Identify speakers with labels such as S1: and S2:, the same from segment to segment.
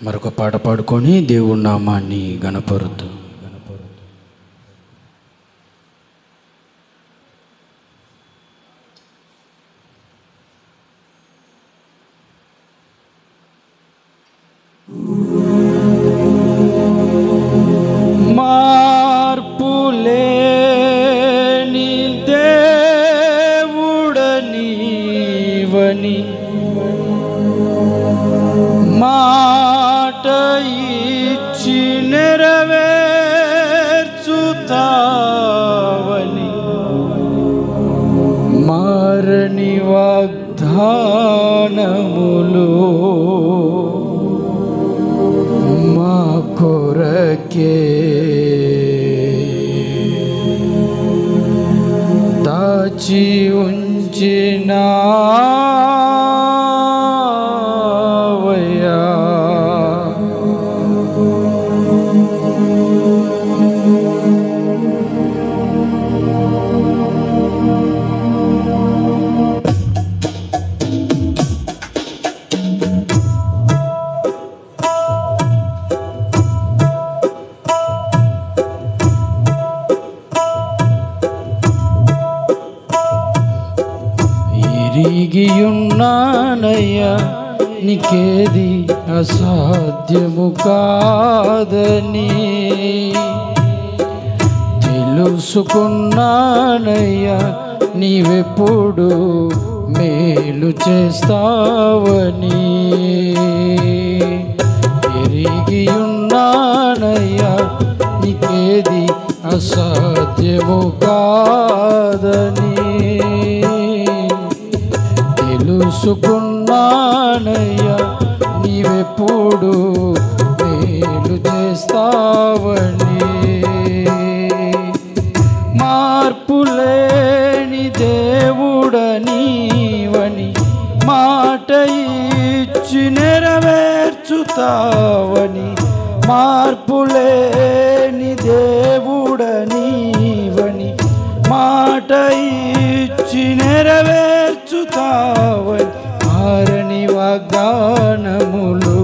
S1: మరొక పాట పాడుకొని దేవుడి నామాన్ని గణపరుతూ
S2: మార్పులేని దేవుడనీవని మాట ఇచ్చి నెరవేర్చుతావని మారని వాగ్దానములు మా కొరకే దాచి ఉంచినావయ్యా. ఎరిగియున్నానయ్యా నీకేది అసాధ్యము కాదని, తెలుసుకున్నానయ్యా నీవెప్పుడు మేలు చేస్తావని. ఎరిగియున్నానయ్యా నీకేది అసాధ్యము కాదని, తెలుసుకున్నానయ్యా నీవెప్పుడు మేలు చేస్తావని. మార్పులేని దేవుడనీవని మాట ఇచ్చి నెరవేర్చుతావని. మార్పులేని దేవుడనీవని మాట ఇచ్చి నెరవేర్చుతావని మారని వాగ్దానములు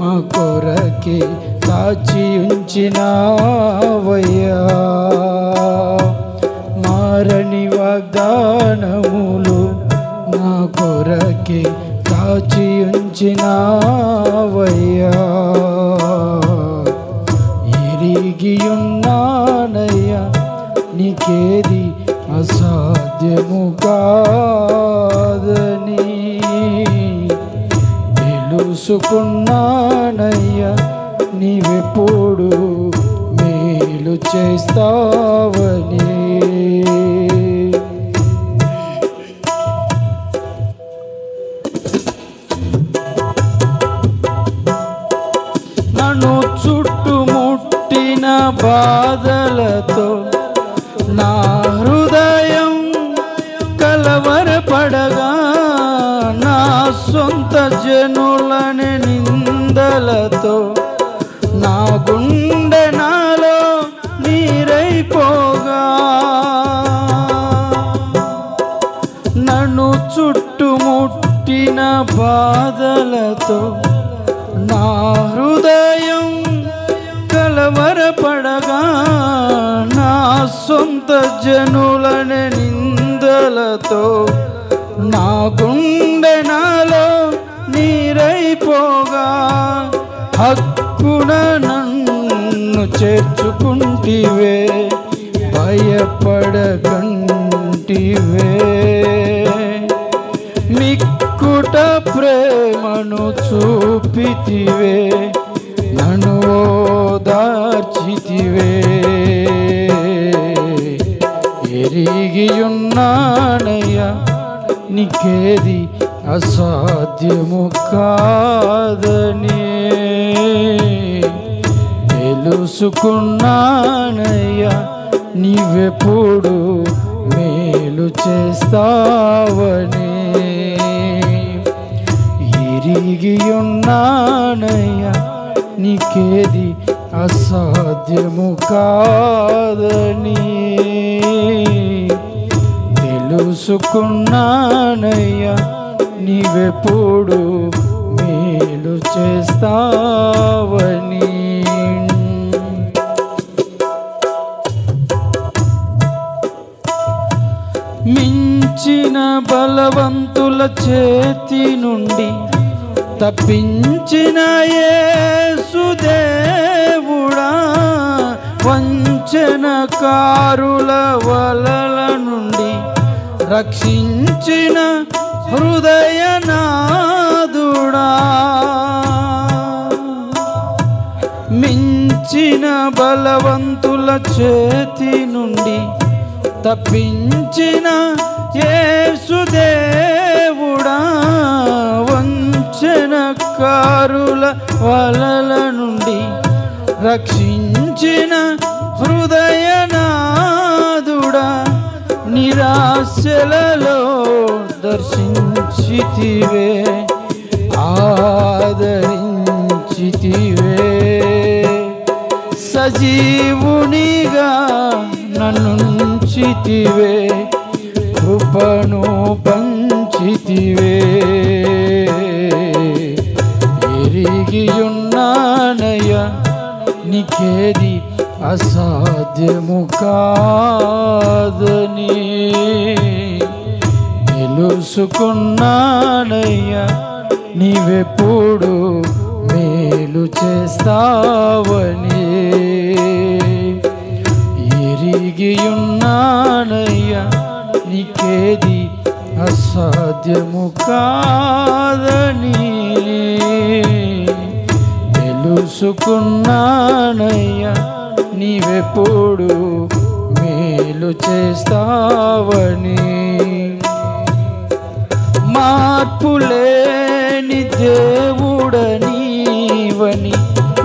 S2: మా కొరకే దాచి ఉంచినావయ్యా. మారని వాగ్దానములు నా కొరకే దాచి ఉంచినావయ్యా. ఎరిగియున్నానయ్యా నీకేది అసాధ్యము కాదని, తెలుసుకున్నానయ్యా నీవెప్పుడు మేలు చేస్తావని. నన్ను చుట్టుముట్టిన బాధలతో నా హృదయం కలవరపడగా, నా సొంత జనులని నిందలతో నా గుండె నాలో నీరైపోగా, నన్ను చుట్టుముట్టిన బాధలతో నా హృదయం కలవరపడగా, నా సొంత జనులని నిందలతో నా గుండె నాలో నీరైపోగా, హక్కున నన్ను చేర్చుకుంటివే భయపడకంటివే. మిక్కుట ప్రేమను చూపితివే నన్ను ఓదార్చితివే. ఎరిగియున్నానయ్యా నీకేది అసాధ్యము కాదని, తెలుసుకున్నానయ్యా నీవెప్పుడు మేలు చేస్తావని. ఎరిగియున్నానయ్యా నీకేది అసాధ్యము కాదని, తెలుసుకున్నానయ్యా నీవెప్పుడు మేలు మేలు చేస్తావని. మించిన బలవంతుల చేతి నుండి తప్పించిన యేసుదేవుడా, వంచనకారుల వలల నుండి రక్షించిన హృదయనాథుడా, మించిన బలవంతుల చేతి నుండి తప్పించిన యేసుదేవుడా, వంచనకారుల వలల నుండి రక్షించిన హృదయనాథుడా, నిరాశలలో దర్శించితివే, ఆదరించితివే, సజీవునిగా నన్నుంచితివే, కృపను పంచితివే. ఎరిగియున్నానయ్యా నీకేది అసాధ్యము కాదని, తెలుసుకున్నానయ్యా నీవెప్పుడు మేలు చేస్తావని. ఎరిగియున్నానయ్యా నీకేది అసాధ్యము కాదని, తెలుసుకున్నానయ్యా నీవెప్పుడు మేలు చేస్తావని. మార్పులేని దేవుడనీవని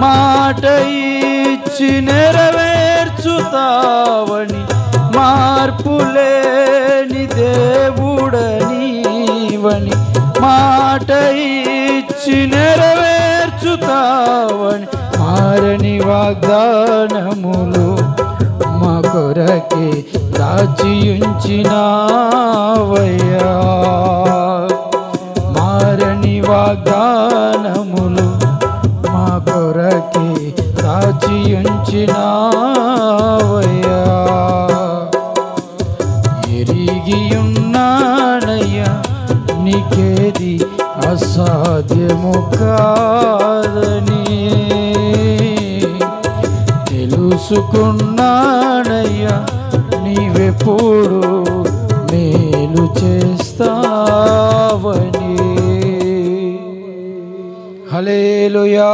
S2: మాట ఇచ్చి నెరవేర్చుతావని, మార్పులేని దేవుడనీవని మాట ఇచ్చి నెరవేర్చుతావని, మారని వాగ్దానములు మా కొరకే దాచియుంచినావయ్యా, మారని వాగ్దానములు మా కొరకే దాచియుంచినావయ్యా. ఎరిగియున్నానయ్యా నీకేది అసాధ్యము కాదని, తెలుసుకున్నానయ్యా నీవెప్పుడు మేలు చేస్తావని. హల్లెలూయా.